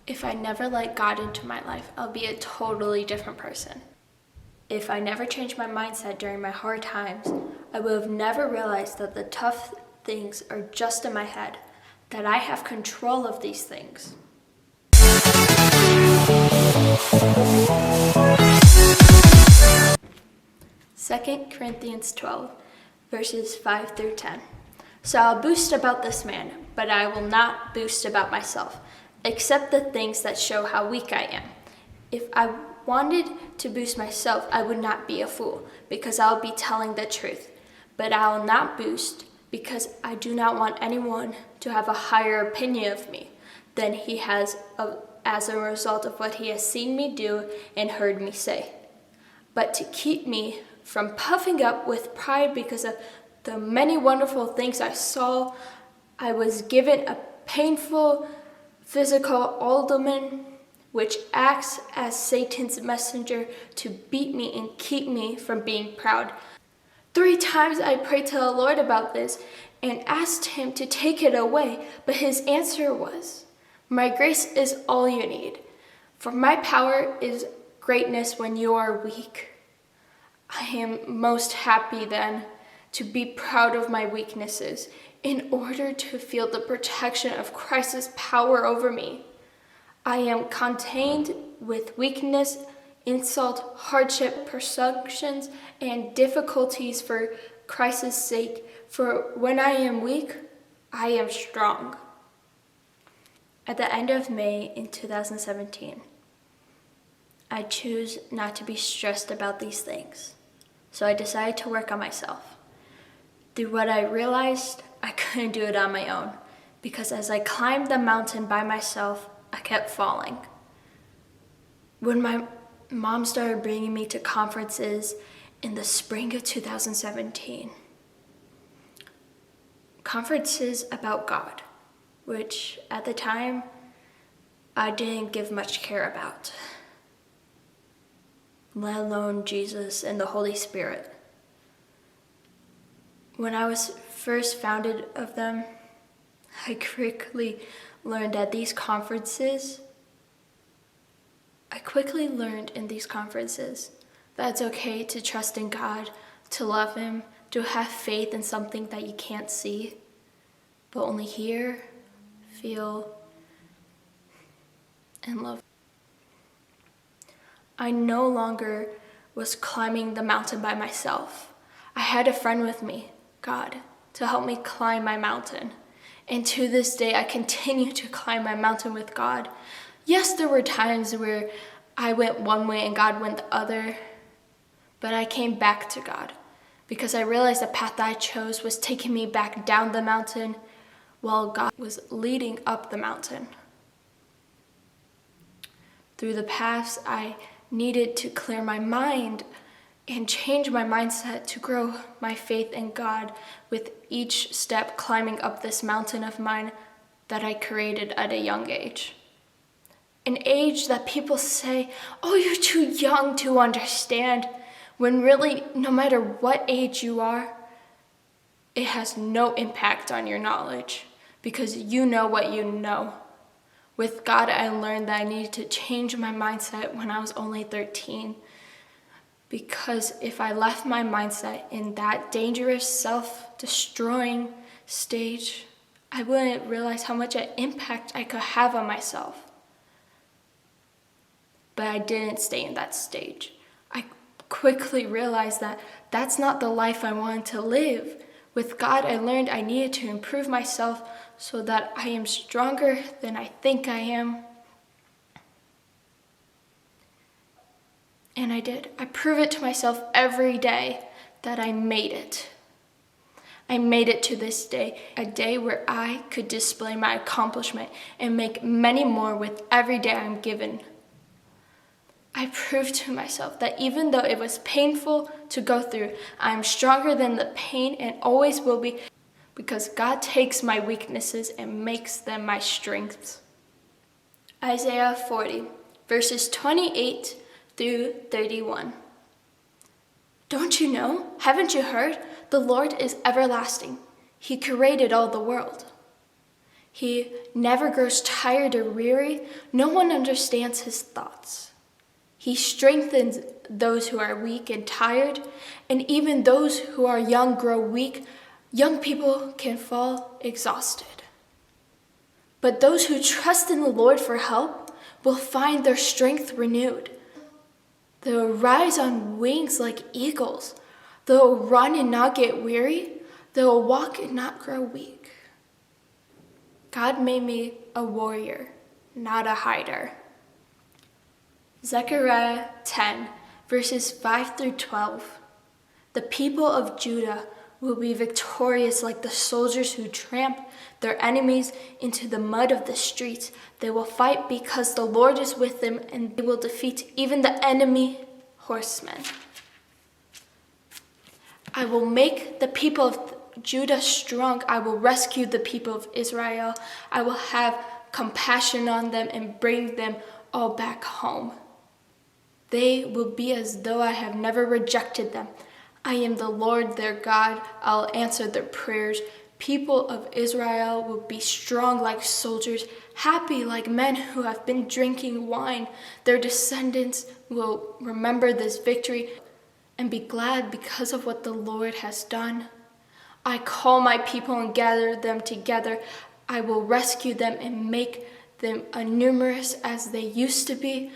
If I never let God into my life, I'll be a totally different person. If I never changed my mindset during my hard times, I would have never realized that the tough things are just in my head, that I have control of these things. 2 Corinthians 12, verses 5 through 10. So I'll boast about this man, but I will not boast about myself, except the things that show how weak I am. If I wanted to boost myself, I would not be a fool, because I'll be telling the truth. But I will not boast, because I do not want anyone to have a higher opinion of me than he has as a result of what he has seen me do and heard me say. But to keep me from puffing up with pride because of the many wonderful things I saw, I was given a painful physical alderman, which acts as Satan's messenger to beat me and keep me from being proud. 3 times I prayed to the Lord about this and asked him to take it away, but his answer was, "My grace is all you need, for my power is greatness when you are weak." I am most happy then to be proud of my weaknesses in order to feel the protection of Christ's power over me. I am contained with weakness, insult, hardship, persecutions, and difficulties for Christ's sake, for when I am weak, I am strong. At the end of May in 2017, I choose not to be stressed about these things. So I decided to work on myself. Through what I realized, I couldn't do it on my own, because as I climbed the mountain by myself, I kept falling. When my mom started bringing me to conferences in the spring of 2017, conferences about God, which at the time, I didn't give much care about, let alone Jesus and the Holy Spirit. When I was first founded of them, I quickly learned in these conferences that it's okay to trust in God, to love Him, to have faith in something that you can't see, but only hear, feel, and love. I no longer was climbing the mountain by myself. I had a friend with me, God, to help me climb my mountain. And to this day, I continue to climb my mountain with God. Yes, there were times where I went one way and God went the other, but I came back to God because I realized the path that I chose was taking me back down the mountain while God was leading up the mountain. Through the paths, I needed to clear my mind and change my mindset to grow my faith in God with each step climbing up this mountain of mine that I created at a young age. An age that people say, "Oh, you're too young to understand," when really, no matter what age you are, it has no impact on your knowledge because you know what you know. With God, I learned that I needed to change my mindset when I was only 13. Because if I left my mindset in that dangerous, self-destroying stage, I wouldn't realize how much an impact I could have on myself. But I didn't stay in that stage. I quickly realized that that's not the life I wanted to live. With God, I learned I needed to improve myself so that I am stronger than I think I am. And I did. I prove it to myself every day that I made it. I made it to this day, a day where I could display my accomplishment and make many more with every day I'm given. I proved to myself that even though it was painful to go through, I am stronger than the pain and always will be, because God takes my weaknesses and makes them my strengths. Isaiah 40, verses 28 through 31. Don't you know? Haven't you heard? The Lord is everlasting. He created all the world. He never grows tired or weary. No one understands his thoughts. He strengthens those who are weak and tired, and even those who are young grow weak. Young people can fall exhausted. But those who trust in the Lord for help will find their strength renewed. They will rise on wings like eagles. They will run and not get weary. They will walk and not grow weak. God made me a warrior, not a hider. Zechariah 10, verses 5 through 12. The people of Judah will be victorious like the soldiers who tramp their enemies into the mud of the streets. They will fight because the Lord is with them, and they will defeat even the enemy horsemen. I will make the people of Judah strong. I will rescue the people of Israel. I will have compassion on them and bring them all back home. They will be as though I have never rejected them. I am the Lord their God. I'll answer their prayers. People of Israel will be strong like soldiers, happy like men who have been drinking wine. Their descendants will remember this victory and be glad because of what the Lord has done. I call my people and gather them together. I will rescue them and make them as numerous as they used to be.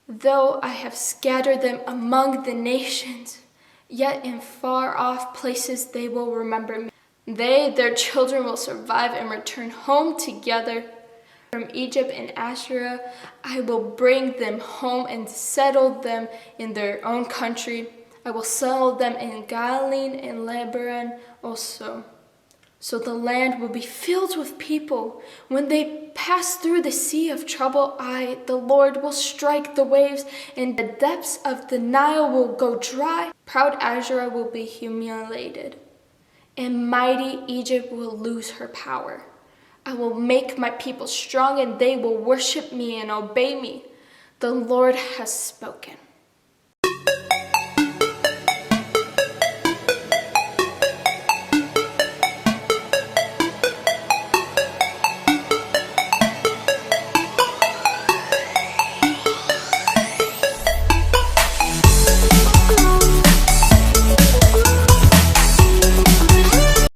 Though I have scattered them among the nations, yet in far-off places they will remember me. They, their children, will survive and return home together. From Egypt and Assyria, I will bring them home and settle them in their own country. I will settle them in Galilee and Lebanon also. So the land will be filled with people. When they pass through the sea of trouble, I, the Lord, will strike the waves, and the depths of the Nile will go dry. Proud Assyria will be humiliated, and mighty Egypt will lose her power. I will make my people strong, and they will worship me and obey me. The Lord has spoken.